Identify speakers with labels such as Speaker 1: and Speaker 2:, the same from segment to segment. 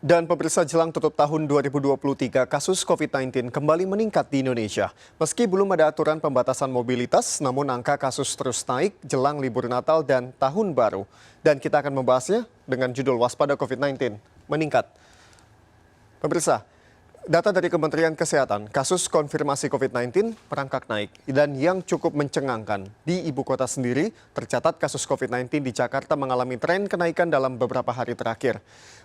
Speaker 1: Dan pemirsa, jelang tutup tahun 2023, kasus COVID-19 kembali meningkat di Indonesia. Meski belum ada aturan pembatasan mobilitas, namun angka kasus terus naik jelang libur Natal dan Tahun Baru. Dan kita akan membahasnya dengan judul Waspada COVID-19 meningkat. Pemirsa, data dari Kementerian Kesehatan, kasus konfirmasi COVID-19 merangkak naik. Dan yang cukup mencengangkan, di ibu kota sendiri tercatat kasus COVID-19 di Jakarta mengalami tren kenaikan dalam beberapa hari terakhir.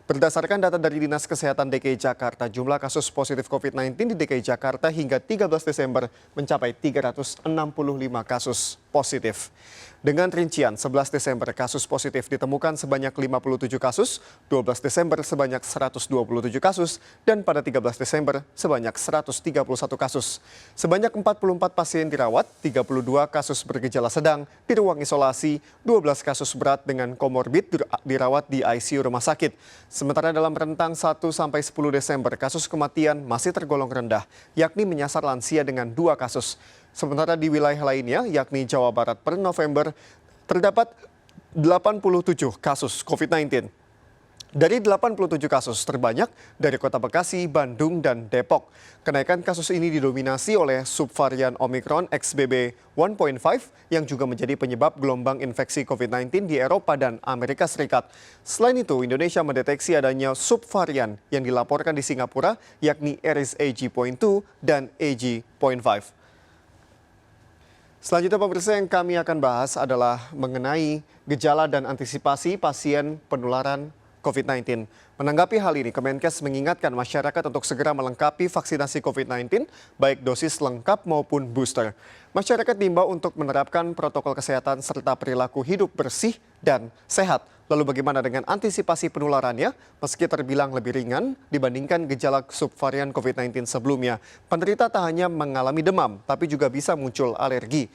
Speaker 1: Berdasarkan data dari Dinas Kesehatan DKI Jakarta, jumlah kasus positif COVID-19 di DKI Jakarta hingga 13 Desember mencapai 365 kasus positif. Dengan rincian 11 Desember kasus positif ditemukan sebanyak 57 kasus, 12 Desember sebanyak 127 kasus, dan pada 13 Desember sebanyak 131 kasus. Sebanyak 44 pasien dirawat, 32 kasus bergejala sedang di ruang isolasi, 12 kasus berat dengan komorbid dirawat di ICU rumah sakit. Sementara dalam rentang 1-10 Desember kasus kematian masih tergolong rendah, yakni menyasar lansia dengan 2 kasus. Sementara di wilayah lainnya, yakni Jawa Barat per November, terdapat 87 kasus COVID-19. Dari 87 kasus terbanyak dari Kota Bekasi, Bandung, dan Depok. Kenaikan kasus ini didominasi oleh subvarian Omicron XBB 1.5 yang juga menjadi penyebab gelombang infeksi COVID-19 di Eropa dan Amerika Serikat. Selain itu, Indonesia mendeteksi adanya subvarian yang dilaporkan di Singapura, yakni Aedes aegypti.2 dan AG.5. Selanjutnya pemirsa, yang kami akan bahas adalah mengenai gejala dan antisipasi pasien penularan COVID-19. Menanggapi hal ini, Kemenkes mengingatkan masyarakat untuk segera melengkapi vaksinasi COVID-19, baik dosis lengkap maupun booster. Masyarakat diimbau untuk menerapkan protokol kesehatan serta perilaku hidup bersih dan sehat. Lalu bagaimana dengan antisipasi penularannya? Meski terbilang lebih ringan dibandingkan gejala subvarian COVID-19 sebelumnya, penderita tak hanya mengalami demam, tapi juga bisa muncul alergi.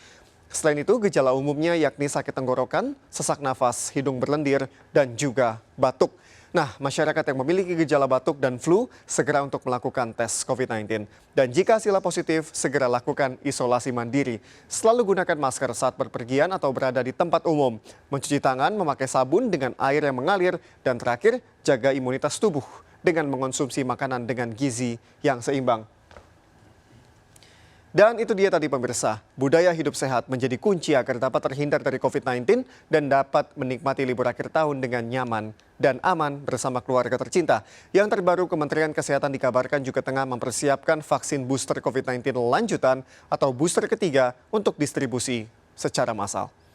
Speaker 1: Selain itu, gejala umumnya yakni sakit tenggorokan, sesak nafas, hidung berlendir, dan juga batuk. Nah, masyarakat yang memiliki gejala batuk dan flu segera untuk melakukan tes COVID-19. Dan jika hasilnya positif, segera lakukan isolasi mandiri. Selalu gunakan masker saat berpergian atau berada di tempat umum. Mencuci tangan, memakai sabun dengan air yang mengalir, dan terakhir, jaga imunitas tubuh dengan mengonsumsi makanan dengan gizi yang seimbang. Dan itu dia tadi pemirsa, budaya hidup sehat menjadi kunci agar dapat terhindar dari COVID-19 dan dapat menikmati libur akhir tahun dengan nyaman dan aman bersama keluarga tercinta. Yang terbaru, Kementerian Kesehatan dikabarkan juga tengah mempersiapkan vaksin booster COVID-19 lanjutan atau booster ketiga untuk distribusi secara massal.